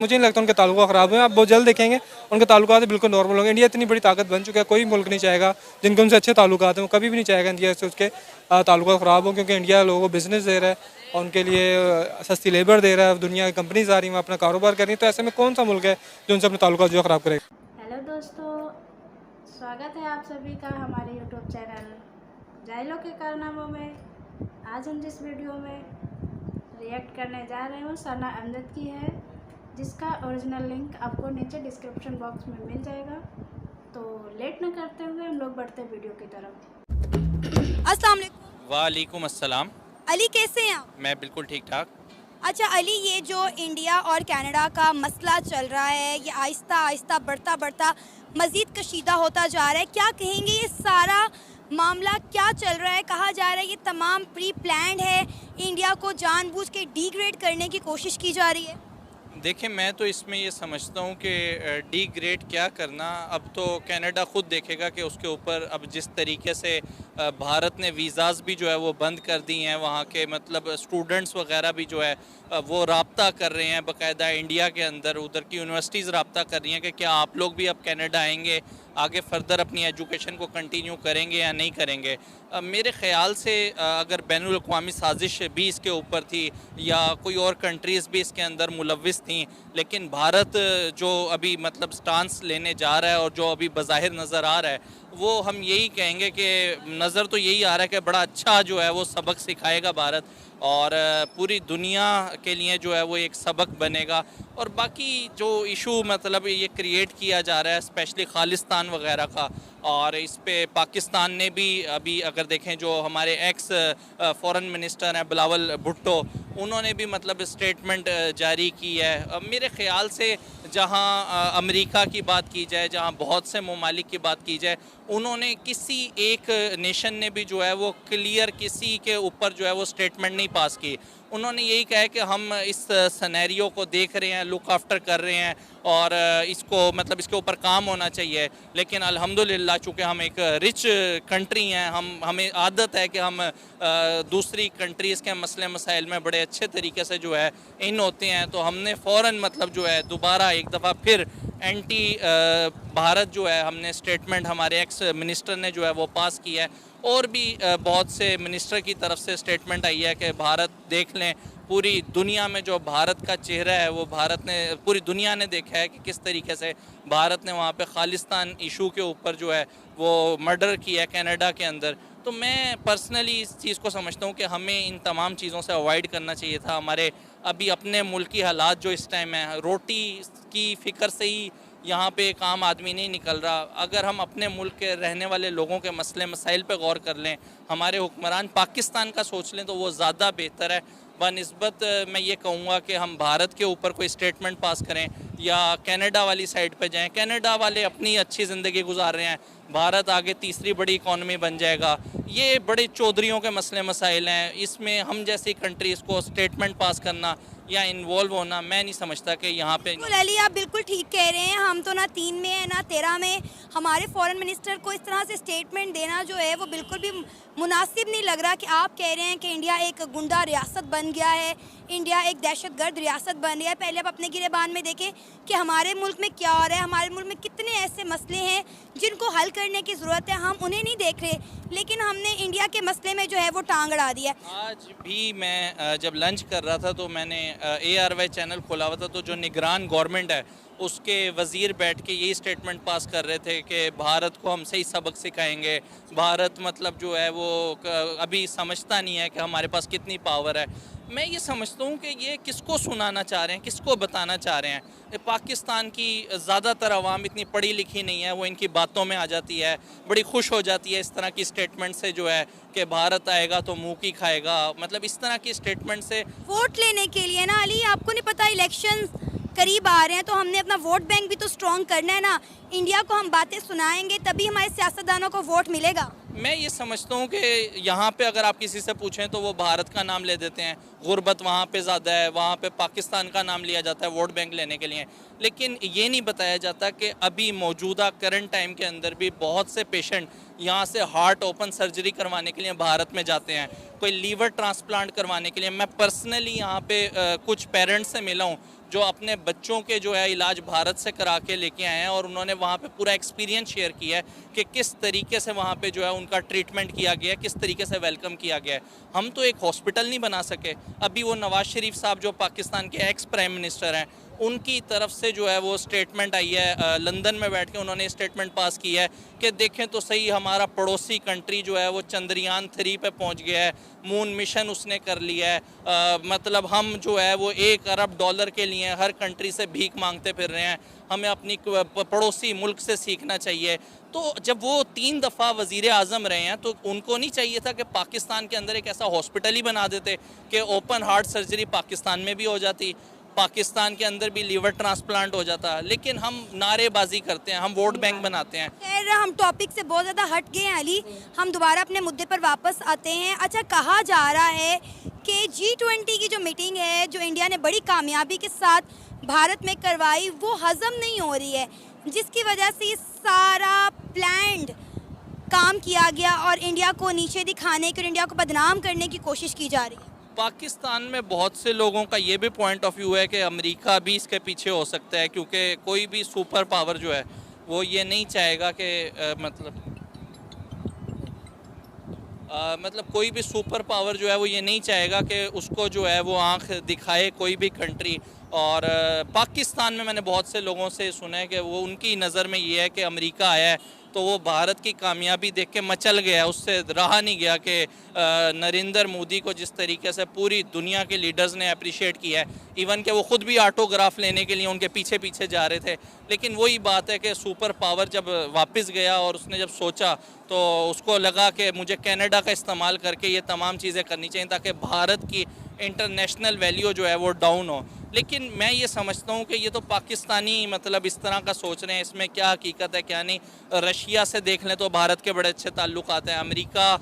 मुझे नहीं लगता उनके ताल्लुक ख़राब हुए। आप बहुत जल्द देखेंगे उनके ताल्लुकात बिल्कुल नॉर्मल होंगे। इंडिया इतनी बड़ी ताकत बन चुका है, कोई मुल्क नहीं चाहेगा जिनके उनसे अच्छे ताल्लुकात हैं वो कभी भी नहीं चाहेगा इंडिया से उसके ताल्लुकात ख़राब हो, क्योंकि इंडिया लोगों को बिजनेस दे रहा है और उनके लिए सस्ती लेबर दे रहा है। दुनिया की कंपनीज आ रही हैं, वो अपना कारोबार कर रही हैं, तो ऐसे में कौन सा मुल्क है जो उनसे अपने ताल्लुकात जो ख़राब करेगा। हेलो दोस्तों, स्वागत है आप सभी का हमारे यूट्यूब चैनल जायलों के कारनामों में। आज हम जिस वीडियो में रिएक्ट करने जा रहे हैं वो सना अमजद की है, जिसका ओरिजिनल लिंक आपको नीचे डिस्क्रिप्शन बॉक्स में मिल जाएगा। तो लेट न करते हुए हम लोग बढ़ते हैं वीडियो की तरफ। अस्सलाम वालेकुम। वालेकुम अस्सलाम। अली कैसे हैं आप? मैं बिल्कुल ठीक ठाक। अच्छा अली, ये जो इंडिया और कनाडा का मसला चल रहा है, ये आहिस्ता आहिस्ता बढ़ता बढ़ता मज़ीद कशीदा होता जा रहा है, क्या कहेंगे ये सारा मामला क्या चल रहा है? कहा जा रहा है ये तमाम प्री प्लान्ड है, इंडिया को जानबूझ के डिग्रेड करने की कोशिश की जा रही है। देखिए, मैं तो इसमें ये समझता हूँ कि डिग्रेड क्या करना, अब तो कनाडा ख़ुद देखेगा कि उसके ऊपर अब जिस तरीके से भारत ने वीज़ाज़ भी जो है वो बंद कर दी हैं, वहाँ के मतलब स्टूडेंट्स वगैरह भी जो है वो रब्ता कर रहे हैं बाकायदा इंडिया के अंदर, उधर की यूनिवर्सिटीज़ रब्ता कर रही हैं कि क्या आप लोग भी अब कनाडा आएंगे, आगे फर्दर अपनी एजुकेशन को कंटिन्यू करेंगे या नहीं करेंगे। मेरे ख़्याल से अगर बैनुल अक़वामी साजिश भी इसके ऊपर थी या कोई और कंट्रीज़ भी इसके अंदर मुलविस थी, लेकिन भारत जो अभी मतलब स्टांस लेने जा रहा है और जो अभी बज़ाहिर नज़र आ रहा है, वो हम यही कहेंगे कि नज़र तो यही आ रहा है कि बड़ा अच्छा जो है वो सबक सिखाएगा भारत और पूरी दुनिया के लिए जो है वो एक सबक बनेगा। और बाकी जो इशू मतलब ये क्रिएट किया जा रहा है स्पेशली खालिस्तान वगैरह का, और इस पे पाकिस्तान ने भी अभी अगर देखें जो हमारे एक्स फॉरेन मिनिस्टर हैं बिलावल भुट्टो, उन्होंने भी मतलब स्टेटमेंट जारी की है। मेरे ख़्याल से जहां अमेरिका की बात की जाए, जहां बहुत से ममालिक की बात की जाए, उन्होंने किसी एक नेशन ने भी जो है वो क्लियर किसी के ऊपर जो है वो स्टेटमेंट नहीं पास की। उन्होंने यही कहा है कि हम इस सिनेरियो को देख रहे हैं, लुक आफ्टर कर रहे हैं और इसको मतलब इसके ऊपर काम होना चाहिए। लेकिन अल्हम्दुलिल्लाह चूँकि हम एक रिच कंट्री हैं, हमें आदत है कि हम दूसरी कंट्रीज़ के मसले मसाइल में बड़े अच्छे तरीके से जो है इन होते हैं, तो हमने फ़ौरन मतलब जो है दोबारा एक दफ़ा फिर एंटी भारत जो है हमने स्टेटमेंट हमारे एक्स मिनिस्टर ने जो है वो पास किया है। और भी बहुत से मिनिस्टर की तरफ से स्टेटमेंट आई है कि भारत देख लें, पूरी दुनिया में जो भारत का चेहरा है वो भारत ने पूरी दुनिया ने देखा है कि किस तरीके से भारत ने वहाँ पे खालिस्तान इशू के ऊपर जो है वो मर्डर किया है कनाडा के अंदर। तो मैं पर्सनली इस चीज़ को समझता हूँ कि हमें इन तमाम चीज़ों से अवॉइड करना चाहिए था। हमारे अभी अपने मुल्क की हालात जो इस टाइम है, रोटी की फ़िक्र से ही यहाँ पे एक आम आदमी नहीं निकल रहा। अगर हम अपने मुल्क के रहने वाले लोगों के मसले मसाइल पे गौर कर लें, हमारे हुक्मरान पाकिस्तान का सोच लें, तो वो ज़्यादा बेहतर है। बनिस्बत मैं ये कहूँगा कि हम भारत के ऊपर कोई स्टेटमेंट पास करें या कनाडा वाली साइड पे जाएं। कनाडा वाले अपनी अच्छी ज़िंदगी गुजार रहे हैं, भारत आगे तीसरी बड़ी इकॉनमी बन जाएगा। ये बड़े चौधरियों के मसले मसाइल हैं, इसमें हम जैसी कंट्रीज़ को स्टेटमेंट पास करना या इन्वॉल्व होना मैं नहीं समझता कि यहाँ पे। बिल्कुल अली, आप बिल्कुल ठीक कह रहे हैं। हम तो ना 3 में है ना 13 में, हमारे फॉरेन मिनिस्टर को इस तरह से स्टेटमेंट देना जो है वो बिल्कुल भी मुनासिब नहीं लग रहा। कि आप कह रहे हैं कि इंडिया एक गुंडा रियासत बन गया है, इंडिया एक दहशतगर्द रियासत बन गया है। पहले आप अपने गिरेबान में देखें कि हमारे मुल्क में क्या हो रहा है, हमारे मुल्क में कितने ऐसे मसले हैं जिनको हल करने की ज़रूरत है, हम उन्हें नहीं देख रहे, लेकिन हमने इंडिया के मसले में जो है वो टांग अड़ा दिया। आज भी मैं जब लंच कर रहा था तो मैंने ARY चैनल खोला हुआ था, तो जो निगरान गवर्नमेंट है उसके वज़ीर बैठ के यही स्टेटमेंट पास कर रहे थे कि भारत को हम सही सबक सिखाएंगे। भारत मतलब जो है वो अभी समझता नहीं है कि हमारे पास कितनी पावर है। मैं ये समझता हूँ कि ये किसको सुनाना चाह रहे हैं, किसको बताना चाह रहे हैं। पाकिस्तान की ज़्यादातर आवाम इतनी पढ़ी लिखी नहीं है, वो इनकी बातों में आ जाती है, बड़ी खुश हो जाती है इस तरह की स्टेटमेंट से जो है कि भारत आएगा तो मुँह की खाएगा। मतलब इस तरह की स्टेटमेंट से वोट लेने के लिए ना अली, आपको नहीं पता इलेक्शन करीब आ रहे हैं, तो हमने अपना वोट बैंक भी तो स्ट्रॉन्ग करना है ना। इंडिया को हम बातें सुनाएंगे तभी हमारे सियासतदानों को वोट मिलेगा। मैं ये समझता हूँ कि यहाँ पे अगर आप किसी से पूछें तो वो भारत का नाम ले देते हैं, गुर्बत वहाँ पे ज़्यादा है, वहाँ पे पाकिस्तान का नाम लिया जाता है वोट बैंक लेने के लिए। लेकिन ये नहीं बताया जाता कि अभी मौजूदा करंट टाइम के अंदर भी बहुत से पेशेंट यहाँ से हार्ट ओपन सर्जरी करवाने के लिए भारत में जाते हैं, कोई लीवर ट्रांसप्लांट करवाने के लिए। मैं पर्सनली यहाँ पे कुछ पेरेंट्स से मिला हूँ, जो अपने बच्चों के जो है इलाज भारत से करा के लेके आए हैं और उन्होंने वहाँ पे पूरा एक्सपीरियंस शेयर किया है कि किस तरीके से वहाँ पे जो है उनका ट्रीटमेंट किया गया है, किस तरीके से वेलकम किया गया है। हम तो एक हॉस्पिटल नहीं बना सके। अभी वो नवाज शरीफ साहब जो पाकिस्तान के एक्स प्राइम मिनिस्टर हैं, उनकी तरफ से जो है वो स्टेटमेंट आई है, लंदन में बैठ के उन्होंने स्टेटमेंट पास किया है कि देखें तो सही, हमारा पड़ोसी कंट्री जो है वो चंद्रयान 3 पे पहुंच गया है, मून मिशन उसने कर लिया है। मतलब हम जो है वो $1 अरब के लिए हर कंट्री से भीख मांगते फिर रहे हैं। हमें अपनी पड़ोसी मुल्क से सीखना चाहिए। तो जब वो 3 दफ़ा वज़ीर आज़म रहे हैं तो उनको नहीं चाहिए था कि पाकिस्तान के अंदर एक ऐसा हॉस्पिटल ही बना देते कि ओपन हार्ट सर्जरी पाकिस्तान में भी हो जाती, पाकिस्तान के अंदर भी लीवर ट्रांसप्लांट हो जाता। लेकिन हम नारेबाजी करते हैं, हम वोट बैंक बनाते हैं। खैर, हम टॉपिक से बहुत ज़्यादा हट गए हैं अली, हम दोबारा अपने मुद्दे पर वापस आते हैं। अच्छा, कहा जा रहा है कि G20 की जो मीटिंग है, जो इंडिया ने बड़ी कामयाबी के साथ भारत में करवाई, वो हज़म नहीं हो रही है, जिसकी वजह से ये सारा प्लान्ड काम किया गया और इंडिया को नीचे दिखाने की और इंडिया को बदनाम करने की कोशिश की जा रही है। पाकिस्तान में बहुत से लोगों का ये भी पॉइंट ऑफ व्यू है कि अमेरिका भी इसके पीछे हो सकता है, क्योंकि कोई भी सुपर पावर जो है वो ये नहीं चाहेगा कि मतलब कोई भी सुपर पावर जो है वो ये नहीं चाहेगा कि उसको जो है वो आंख दिखाए कोई भी कंट्री। और पाकिस्तान में मैंने बहुत से लोगों से सुना है कि वो उनकी नज़र में ये है कि अमेरिका आया है तो वो भारत की कामयाबी देख के मचल गया, उससे रहा नहीं गया कि नरेंद्र मोदी को जिस तरीके से पूरी दुनिया के लीडर्स ने अप्रिशिएट किया है, इवन कि वो ख़ुद भी ऑटोग्राफ लेने के लिए उनके पीछे पीछे जा रहे थे। लेकिन वही बात है कि सुपर पावर जब वापस गया और उसने जब सोचा तो उसको लगा कि मुझे कनाडा का इस्तेमाल करके ये तमाम चीज़ें करनी चाहिए ताकि भारत की इंटरनेशनल वैल्यू जो है वो डाउन हो। लेकिन मैं ये समझता हूँ कि ये तो पाकिस्तानी मतलब इस तरह का सोच रहे हैं, इसमें क्या हकीकत है क्या नहीं। रशिया से देख लें तो भारत के बड़े अच्छे ताल्लुकात हैं। अमेरिका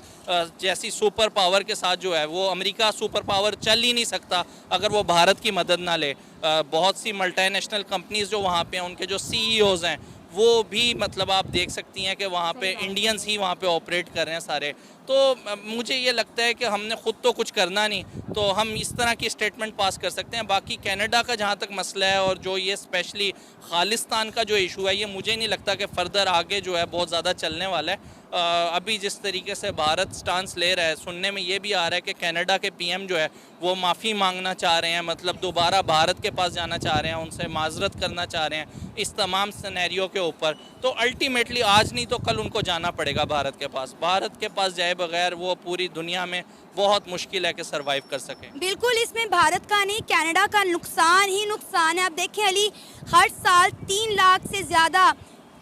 जैसी सुपर पावर के साथ जो है वो अमेरिका सुपर पावर चल ही नहीं सकता अगर वो भारत की मदद ना ले। बहुत सी मल्टीनेशनल कंपनीज़ जो वहाँ पे हैं, उनके जो CEOs हैं वो भी मतलब आप देख सकती हैं कि वहाँ पे इंडियंस ही वहाँ पे ऑपरेट कर रहे हैं सारे। तो मुझे ये लगता है कि हमने ख़ुद तो कुछ करना नहीं, तो हम इस तरह की स्टेटमेंट पास कर सकते हैं। बाकी कनाडा का जहाँ तक मसला है और जो ये स्पेशली खालिस्तान का जो इशू है, ये मुझे नहीं लगता कि फ़र्दर आगे जो है बहुत ज़्यादा चलने वाला है। अभी जिस तरीके से भारत स्टांस ले रहा है, सुनने में ये भी आ रहा है कि कनाडा के PM जो है वो माफ़ी मांगना चाह रहे हैं, मतलब दोबारा भारत के पास जाना चाह रहे हैं, उनसे माजरत करना चाह रहे हैं इस तमाम सिनेरियो के ऊपर। तो अल्टीमेटली आज नहीं तो कल उनको जाना पड़ेगा भारत के पास। भारत के पास जाए बगैर वो पूरी दुनिया में बहुत मुश्किल है कि सरवाइव कर सकें। बिल्कुल, इसमें भारत का नहीं कनाडा का नुकसान ही नुकसान है। आप देखें अली, हर साल 3 लाख से ज़्यादा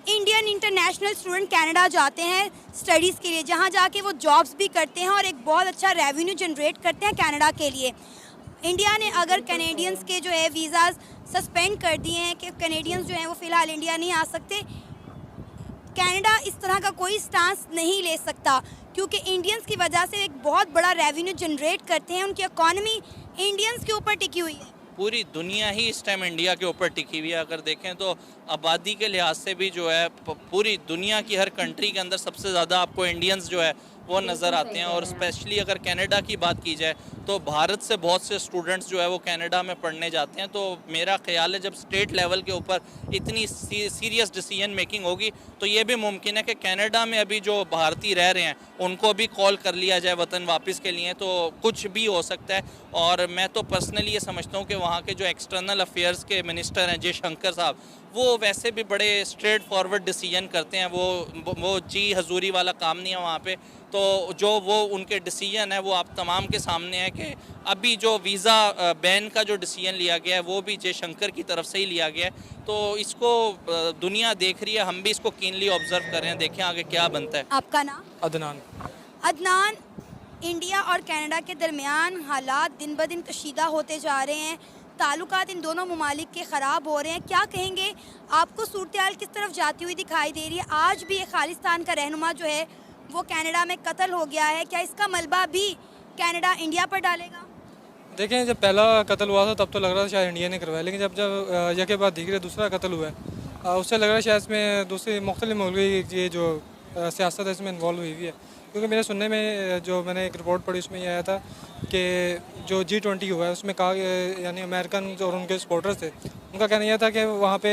इंडियन इंटरनेशनल स्टूडेंट कनाडा जाते हैं स्टडीज़ के लिए, जहाँ जाके वो जॉब्स भी करते हैं और एक बहुत अच्छा रेवेन्यू जनरेट करते हैं कनाडा के लिए। इंडिया ने अगर कैनेडियंस के जो है वीज़ाज़ सस्पेंड कर दिए हैं कि कैनेडियंस जो हैं वो फ़िलहाल इंडिया नहीं आ सकते, कनाडा इस तरह का कोई स्टांस नहीं ले सकता क्योंकि इंडियंस की वजह से एक बहुत बड़ा रेवेन्यू जनरेट करते हैं। उनकी इकॉनमी इंडियंस के ऊपर टिकी हुई है। पूरी दुनिया ही इस टाइम इंडिया के ऊपर टिकी हुई है। अगर देखें तो आबादी के लिहाज से भी जो है पूरी दुनिया की हर कंट्री के अंदर सबसे ज़्यादा आपको इंडियंस जो है वो नज़र आते हैं। और स्पेशली अगर कनाडा की बात की जाए तो भारत से बहुत से स्टूडेंट्स जो है वो कनाडा में पढ़ने जाते हैं। तो मेरा ख्याल है जब स्टेट लेवल के ऊपर इतनी सीरियस डिसीजन मेकिंग होगी तो ये भी मुमकिन है कि कनाडा में अभी जो भारतीय रह रहे हैं उनको भी कॉल कर लिया जाए वतन वापस के लिए, तो कुछ भी हो सकता है। और मैं तो पर्सनली ये समझता हूँ कि वहाँ के जो एक्सटर्नल अफेयर्स के मिनिस्टर हैं जयशंकर साहब, वो वैसे भी बड़े स्ट्रेट फॉरवर्ड डिसीजन करते हैं। वो जी हजूरी वाला काम नहीं है वहाँ पे। तो जो वो उनके डिसीजन है वो आप तमाम के सामने है कि अभी जो वीज़ा बैन का जो डिसीजन लिया गया है वो भी जयशंकर की तरफ से ही लिया गया है। तो इसको दुनिया देख रही है, हम भी इसको कीनली ऑब्जर्व कर रहे हैं, देखें आगे क्या बनता है। आपका नाम? अदनान। अदनान, इंडिया और कनाडा के दरमियान हालात दिन ब दिन कशीदा होते जा रहे हैं, ताल्लुकात इन दोनों ममालिक के ख़राब हो रहे हैं। क्या कहेंगे, आपको सूरत हाल किस तरफ जाती हुई दिखाई दे रही है? आज भी एक खालिस्तान का रहनुमा जो है वो कनाडा में कत्ल हो गया है, क्या इसका मलबा भी कनाडा इंडिया पर डालेगा? देखें, जब पहला कत्ल हुआ था तब तो लग रहा था शायद इंडिया ने करवाया, लेकिन जब यके बाद धीरे दूसरा कत्ल हुआ है उससे लग रहा है शायद इसमें दूसरी मुख्तलिफ मुल्क की ये जो सियासत है इसमें इन्वॉल्व हुई है। क्योंकि मेरे सुनने में जो मैंने एक रिपोर्ट पढ़ी उसमें ये आया था कि जो G20 हुआ है उसमें कहा यानी अमेरिकन और उनके सपोर्टर्स थे, उनका कहना यह था कि वहाँ पे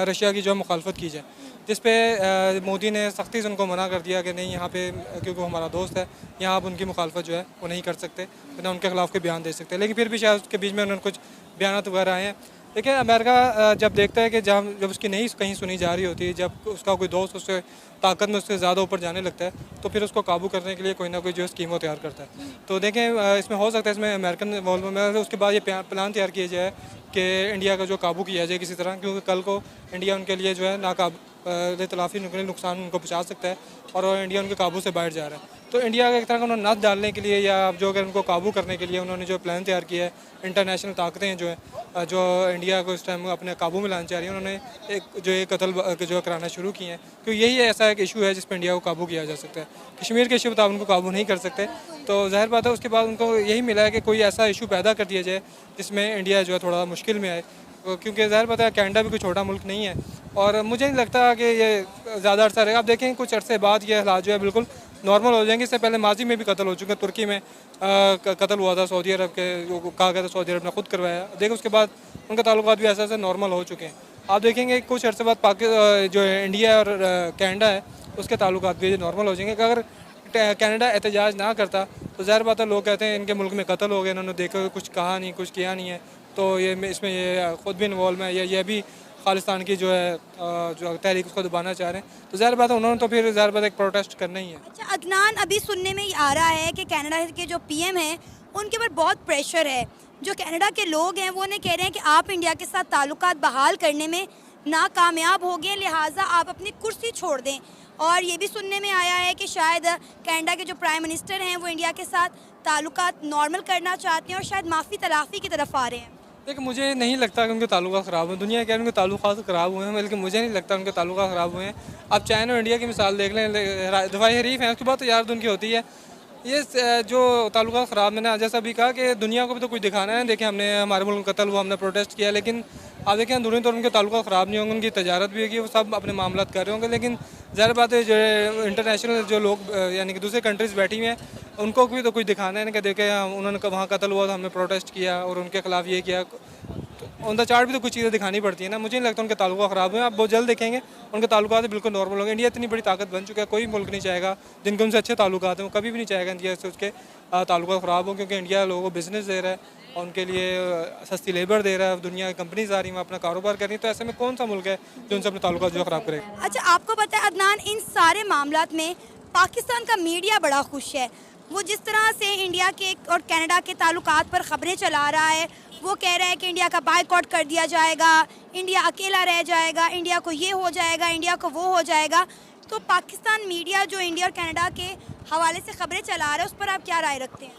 रशिया की जो मुखालफत की जाए, जिस पे मोदी ने सख्ती से उनको मना कर दिया कि नहीं यहाँ पे क्योंकि वो हमारा दोस्त है, यहाँ आप उनकी मुखालफत जो है वो नहीं कर सकते, ना उनके खिलाफ कोई बयान दे सकते। लेकिन फिर भी शायद उसके बीच में उन्होंने कुछ बयान वगैरह आए हैं। देखिए अमेरिका जब देखता है कि जब उसकी नहीं कहीं सुनी जा रही होती है, जब उसका कोई दोस्त उससे ताकत में उससे ज़्यादा ऊपर जाने लगता है, तो फिर उसको काबू करने के लिए कोई ना कोई जो स्कीम वो तैयार करता है। तो देखें इसमें हो सकता है इसमें अमेरिकन इन्वॉल्वमेंट में, उसके बाद ये प्लान तैयार किया जाए कि इंडिया का जो काबू किया जाए किसी तरह, क्योंकि कल को इंडिया उनके लिए जो है इतलाफ़ी नुकसान उनको पहुँचा सकता है और इंडिया उनके काबू से बाहर जा रहा है। तो इंडिया का एक तरह का उन्होंने नथ डालने के लिए या जो अगर उनको काबू करने के लिए उन्होंने जो प्लान तैयार किया है, इंटरनेशनल ताकतें जो है जो इंडिया को इस टाइम अपने काबू में लाना चाह रही हैं, उन्होंने एक जो ये कत्ल जो कराना शुरू किए हैं, क्योंकि यही ऐसा एक इशू है जिस पर इंडिया को काबू किया जा सकता है। कश्मीर के इशू पर आप उनको काबू नहीं कर सकते, तो जाहिर बात है उसके बाद उनको यही मिला है कि कोई ऐसा इशू पैदा कर दिया जाए जिसमें इंडिया जो है थोड़ा मुश्किल में आए, क्योंकि ज़ाहिर बात है कनाडा भी कोई छोटा मुल्क नहीं है और मुझे नहीं लगता कि ये ज़्यादा अर्सा रहेगा। आप देखें कुछ अर्से बाद ये हालात जो है बिल्कुल नॉर्मल हो जाएंगे। इससे पहले माजी में भी कत्ल हो चुके हैं, तुर्की में कत्ल हुआ था सऊदी अरब के, कहा गया था सऊदी अरब ने खुद करवाया। देखिए उसके बाद उनके ताल्लुकात भी ऐसे ऐसे नॉर्मल हो चुके हैं। आप देखेंगे कुछ अर्से बाद जो इंडिया और कनाडा है उसके ताल्लुकात भी नॉर्मल हो जाएंगे। अगर कनाडा एहतजाज ना करता तो ज़ाहिर बात है लोग कहते हैं इनके मुल्क में कत्ल हो गए, इन्होंने देखो कुछ कहा नहीं, कुछ किया नहीं है, तो ये इसमें ये ख़ुद भी इन्वॉल्व है, ये भी खालिस्तान की जो है जो तहरीक उसको दबाना चाह रहे हैं। तो ज़ाहिर बात है उन्होंने तो फिर ज़ाहिर बात एक प्रोटेस्ट करना ही है। अच्छा अदनान, अभी सुनने में आ रहा है कि कनाडा के जो पीएम हैं उनके ऊपर बहुत प्रेशर है। जो कनाडा के लोग हैं वो उन्हें कह रहे हैं कि आप इंडिया के साथ ताल्लुकात बहाल करने में नाकामयाब हो गए, लिहाजा आप अपनी कुर्सी छोड़ दें। और ये भी सुनने में आया है कि शायद कनाडा के जो प्राइम मिनिस्टर हैं वो इंडिया के साथ ताल्लुकात नॉर्मल करना चाहते हैं और शायद माफ़ी तलाफ़ी की तरफ आ रहे हैं। देखिए मुझे नहीं लगता कि उनके ताल्लुकात ख़राब हुए, दुनिया के उनके ताल्लुकात ख़राब हुए हैं, बल्कि मुझे नहीं लगता उनके ताल्लुकात ख़राब हुए हैं। आप चाइना और इंडिया की मिसाल देख लें, दफ़ाई हरीफ हैं, उसके बाद तो यार उनकी होती है। ये जो ताल्लुकात ख़राब, मैंने जैसा भी कहा कि दुनिया को भी तो कुछ दिखाना है। देखिए हमने हमारे मुल्क में कत्ल हुआ, हमने प्रोटेस्ट किया, लेकिन आप देखें अंदरूनी तौर उनके ताल्लुकात ख़राब नहीं होंगे, उनकी तजारत भी होगी, वो सब अपने मामला कर रहे होंगे। लेकिन ज़ाहिर बात है जो इंटरनेशनल जो लोग यानी कि दूसरे कंट्रीज़ बैठी हुई हैं उनको भी तो कुछ दिखाना है ना, कि देखें उन्होंने वहाँ कत्ल हुआ तो हमने प्रोटेस्ट किया और उनके खिलाफ ये किया। ऑन द चार्ट भी तो कुछ चीज़ें दिखानी पड़ती है ना। मुझे नहीं लगता उनके ताल्लुकात ख़राब हुए, आप बहुत जल्द देखेंगे उनके ताल्लुकात बिल्कुल नॉर्मल होंगे। इंडिया इतनी बड़ी ताकत बन चुका है, कोई मुल्क नहीं चाहेगा जिनके उनसे अच्छे ताल्लुकात हैं, वो कभी भी नहीं चाहेगा इंडिया से उसके ताल्लुकात ख़राब हो, क्योंकि इंडिया लोगों को बिज़नेस दे रहा है और उनके लिए सस्ती लेबर दे रहा है, दुनिया की कंपनीज आ रही हैं अपना कारोबार कर रही हैं, तो ऐसे में कौन सा मुल्क है जो उनसे अपने ताल्लुकात जो ख़राब करेगा। अच्छा आपको पता है अदनान, इन सारे मामलात में पाकिस्तान का मीडिया बड़ा खुश है। वो जिस तरह से इंडिया के और कनाडा के ताल्लुकात पर ख़बरें चला रहा है, वो कह रहा है कि इंडिया का बायकॉट कर दिया जाएगा, इंडिया अकेला रह जाएगा, इंडिया को ये हो जाएगा, इंडिया को वो हो जाएगा। तो पाकिस्तान मीडिया जो इंडिया और कनाडा के हवाले से ख़बरें चला रहा है उस पर आप क्या राय रखते हैं?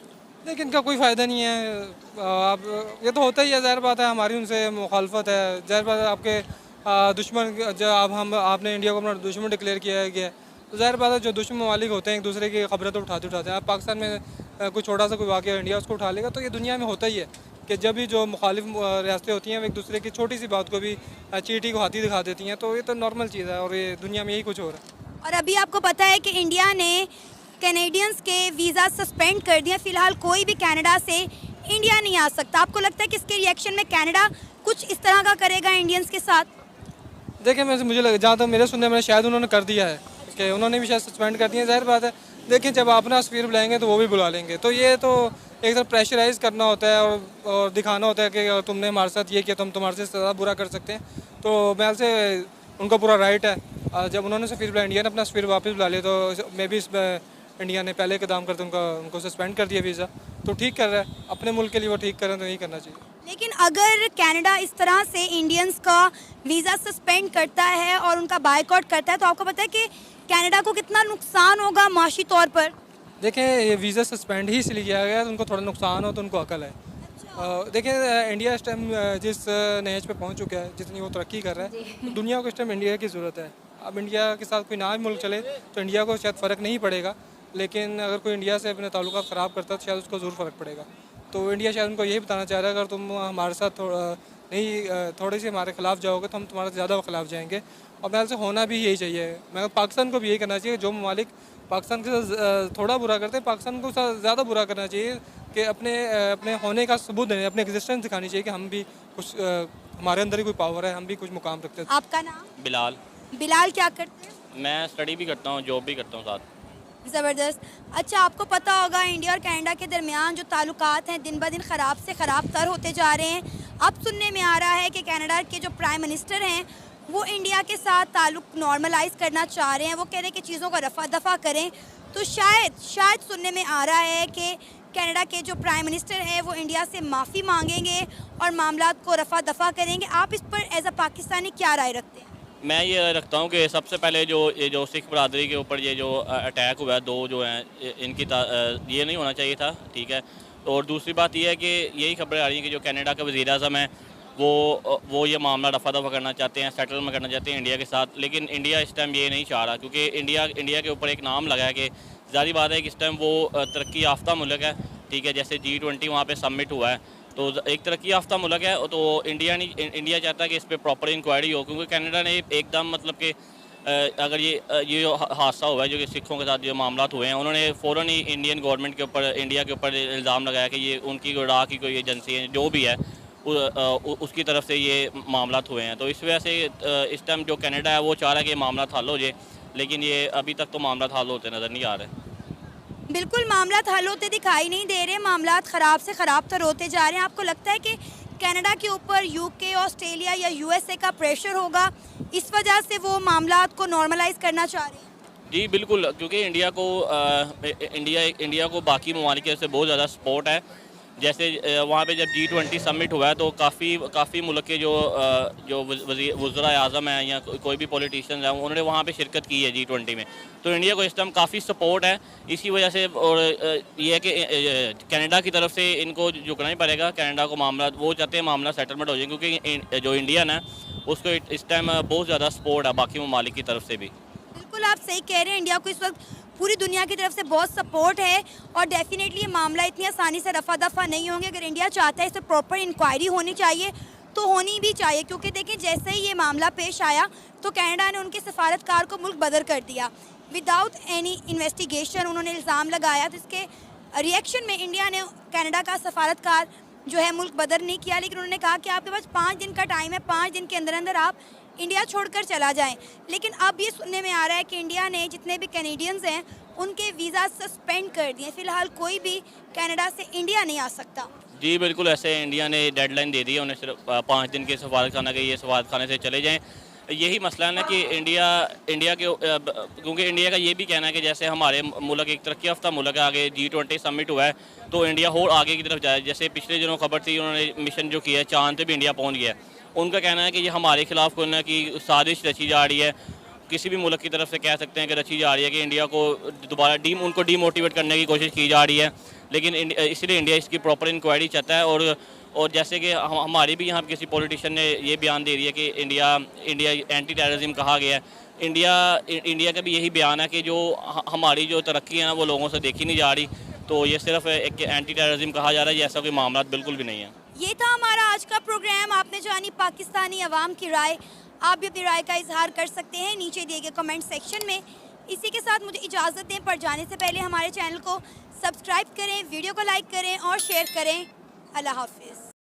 लेकिन इनका कोई फ़ायदा नहीं है। अब ये तो होता ही है, ज़ाहिर बात है हमारी उनसे मुखालफत है, ज़ाहिर बात है आपके दुश्मन जब आपने इंडिया को अपना दुश्मन डिक्लेयर किया गया, तो ज़ाहिर बात है जो दुश्मन ममालिक होते हैं एक दूसरे की खबरें तो उठाते हैं। आप पाकिस्तान में कोई छोटा सा कोई वाक़या इंडिया उसको उठा लेगा, तो ये दुनिया में होता ही है कि जब भी जो मुखालिफ रियासतें होती हैं वो एक दूसरे की छोटी सी बात को भी चींटी को हाथी दिखा देती हैं, तो ये तो नॉर्मल चीज़ है और ये दुनिया में यही कुछ हो रहा है। और अभी आपको पता है कि इंडिया ने कैनेडियंस के वीज़ा सस्पेंड कर दिया, फ़िलहाल कोई भी कनाडा से इंडिया नहीं आ सकता। आपको लगता है कि इसके रिएक्शन में कनाडा कुछ इस तरह का करेगा इंडियंस के साथ? देखिए मुझे जहाँ तक मेरे सुनने में शायद उन्होंने कर दिया है कि उन्होंने भी शायद सस्पेंड कर दिया। ज़ाहिर बात है देखिए जब अपना सफ़ीर बुलाएंगे तो वो भी बुला लेंगे, तो ये तो एक तरह प्रेशराइज़ करना होता है और दिखाना होता है कि तुमने हमारे साथ ये किया, तुम तुम्हारे से ज़्यादा बुरा कर सकते हैं। तो मैं से उनका पूरा राइट है, जब उन्होंने सफ़ीर बुलाया, इंडिया ने अपना सफ़ीर वापस बुला लिया, तो मे भी इंडिया ने पहले कदम करते उनको सस्पेंड कर दिया वीज़ा, तो ठीक कर रहा है अपने मुल्क के लिए, वो ठीक कर रहे हैं तो यही करना चाहिए। लेकिन अगर कनाडा इस तरह से इंडियंस का वीज़ा सस्पेंड करता है और उनका बायकॉट करता है, तो आपको पता है कि कनाडा को कितना नुकसान होगा माशी तौर पर? देखें ये वीज़ा सस्पेंड ही इसलिए किया गया, तो उनको थोड़ा नुकसान हो तो उनको अकल है। देखें इंडिया इस टाइम जिस नहज पे पहुंच चुका है, जितनी वो तरक्की कर रहा है, तो दुनिया को इस टाइम इंडिया की ज़रूरत है। अब इंडिया के साथ कोई ना भी मुल्क चले तो इंडिया को शायद फ़र्क नहीं पड़ेगा, लेकिन अगर कोई इंडिया से अपने ताल्लुकात ख़राब करता है तो शायद उसको ज़रूर फ़र्क पड़ेगा। तो इंडिया शायद उनको यही बताना चाह रहा है अगर तुम हमारे साथ थोड़ी सी हमारे खिलाफ जाओगे तो हम तुम्हारे ज़्यादा खिलाफ जाएंगे, और मेरे से होना भी यही चाहिए। मैं पाकिस्तान को भी यही करना चाहिए, जो ममालिक पाकिस्तान के साथ थोड़ा बुरा करते हैं, पाकिस्तान को ज़्यादा बुरा करना चाहिए कि अपने होने का सबूत देने, अपने एग्जिस्टेंस दिखानी चाहिए कि हम भी कुछ हमारे अंदर ही कोई पावर है, हम भी कुछ मुकाम रखते हैं। आपका नाम? बिलाल। बिलाल क्या करते हैं? मैं स्टडी भी करता हूँ, जॉब भी करता हूँ साथ। ज़बरदस्त। अच्छा, आपको पता होगा इंडिया और कनाडा के दरमियान जो ताल्लुकात हैं दिन ब दिन ख़राब से ख़राब तर होते जा रहे हैं। अब सुनने में आ रहा है कि कनाडा के जो प्राइम मिनिस्टर हैं वो इंडिया के साथ ताल्लुक नॉर्मलाइज़ करना चाह रहे हैं। वो कह रहे हैं कि चीज़ों को रफ़ा दफ़ा करें। तो शायद सुनने में आ रहा है कि कनाडा के जो प्राइम मिनिस्टर हैं वो इंडिया से माफ़ी मांगेंगे और मामलात को रफ़ा दफ़ा करेंगे। आप इस पर एज अ पाकिस्तानी क्या राय रखते हैं? मैं ये रखता हूँ कि सबसे पहले ये जो सिख बरादरी के ऊपर ये जो अटैक हुआ है, दो जो हैं इनकी ये नहीं होना चाहिए था, ठीक है। और दूसरी बात ये है कि यही खबरें आ रही हैं कि जो कनाडा का वज़ीर आज़म है वो ये मामला रफ़ा दफ़ा करना चाहते हैं, सेटलमेंट करना चाहते हैं इंडिया के साथ। लेकिन इंडिया इस टाइम ये नहीं चाह रहा, क्योंकि इंडिया के ऊपर एक नाम लगा है कि ज़ाहिर बात है कि इस टाइम वो तरक्की याफ्ता मुल्क है, ठीक है। जैसे G20 वहाँ पे सबमिट हुआ है, तो एक तरक्की याफ्ता मुल्क है, तो इंडिया चाहता है कि इस पर प्रॉपर इंक्वायरी हो, क्योंकि कनाडा ने एकदम मतलब कि अगर ये जो हादसा हुआ है जो कि सिखों के साथ जो मामला हुए हैं, उन्होंने फ़ौरन ही इंडियन गवर्नमेंट के ऊपर, इंडिया के ऊपर इल्ज़ाम लगाया कि ये उनकी इराक़ की कोई एजेंसी है जो भी है उसकी तरफ से ये मामला हुए हैं। तो इस वजह से इस टाइम जो कनाडा है वो चाह रहा है कि ये मामला हल हो जाए, लेकिन ये अभी तक तो मामला हल होते नज़र नहीं आ रहे। बिल्कुल मामलात हल होते दिखाई नहीं दे रहे, मामलात ख़राब से ख़राब तर होते जा रहे हैं। आपको लगता है कि कनाडा के ऊपर UK, ऑस्ट्रेलिया या USA का प्रेशर होगा, इस वजह से वो मामलात को नॉर्मलाइज़ करना चाह रहे हैं? जी बिल्कुल, क्योंकि इंडिया को बाकी ममालिक से बहुत ज़्यादा सपोर्ट है। जैसे वहाँ पे जब G20 सबमिट हुआ है तो काफ़ी मुल्क के जो वज़ीर आज़म हैं या कोई भी पॉलिटिशियन हैं, उन्होंने वहाँ पे शिरकत की है G20 में। तो इंडिया को इस टाइम काफ़ी सपोर्ट है, इसी वजह से। और ये है कि कनाडा की तरफ से इनको झुकना ही पड़ेगा। कनाडा को मामला, वो चाहते हैं मामला सेटलमेंट हो जाए, क्योंकि जो इंडियन है उसको इस टाइम बहुत ज़्यादा सपोर्ट है बाकी ममालिक की तरफ से भी। बिल्कुल आप सही कह रहे हैं, इंडिया को इस वक्त पूरी दुनिया की तरफ से बहुत सपोर्ट है और डेफिनेटली ये मामला इतनी आसानी से रफा दफा नहीं होंगे। अगर इंडिया चाहता है इस पर प्रॉपर इंक्वायरी होनी चाहिए तो होनी भी चाहिए, क्योंकि देखिए जैसे ही ये मामला पेश आया तो कनाडा ने उनके सफारतकार को मुल्क बदर कर दिया विदाउट एनी इन्वेस्टिगेशन। उन्होंने इल्ज़ाम लगाया, तो इसके रिएक्शन में इंडिया ने कनाडा का सफारतकार जो है मुल्क बदर नहीं किया, लेकिन उन्होंने कहा कि आपके पास 5 दिन का टाइम है, 5 दिन के अंदर अंदर आप इंडिया छोड़कर चला जाएं। लेकिन अब ये सुनने में आ रहा है कि इंडिया ने जितने भी कैनेडियंस हैं उनके वीज़ा सस्पेंड कर दिए। फ़िलहाल कोई भी कनाडा से इंडिया नहीं आ सकता। जी बिल्कुल, ऐसे इंडिया ने डेडलाइन दे दी है उन्हें, सिर्फ 5 दिन के सफारतखाना के, ये सफारतखाने से चले जाएं। यही मसला है ना कि इंडिया के, क्योंकि इंडिया का ये भी कहना है कि जैसे हमारे मुल्क एक तरक्की याफ्ता मुल्क है, आगे G20 सबमिट हुआ है तो इंडिया और आगे की तरफ जाए। जैसे पिछले दिनों खबर थी, उन्होंने मिशन जो किया है चांद पे भी इंडिया पहुंच गया है। उनका कहना है कि ये हमारे खिलाफ कोई ना की साजिश रची जा रही है, किसी भी मुल्क की तरफ से कह सकते हैं कि रची जा रही है कि इंडिया को दोबारा उनको डीमोटिवेट करने की कोशिश की जा रही है। लेकिन इसलिए इंडिया इसकी प्रॉपर इंक्वायरी चाहता है। और जैसे कि हमारी भी यहाँ किसी पॉलिटिशियन ने ये बयान दे रही है कि इंडिया एंटी टेररिज्म कहा गया है। इंडिया का भी यही बयान है कि जो हमारी जो तरक्की है ना वो लोगों से देखी नहीं जा रही, तो ये सिर्फ एक एंटी टेररिज्म कहा जा रहा है, ऐसा कोई मामला बिल्कुल भी नहीं है। ये था हमारा आज का प्रोग्राम। आपने जानी पाकिस्तानी अवाम की राय। आप भी अपनी राय का इजहार कर सकते हैं नीचे दिए गए कमेंट सेक्शन में। इसी के साथ मुझे इजाज़त दें, पर जाने से पहले हमारे चैनल को सब्सक्राइब करें, वीडियो को लाइक करें और शेयर करें। अल्लाह हाफिज़।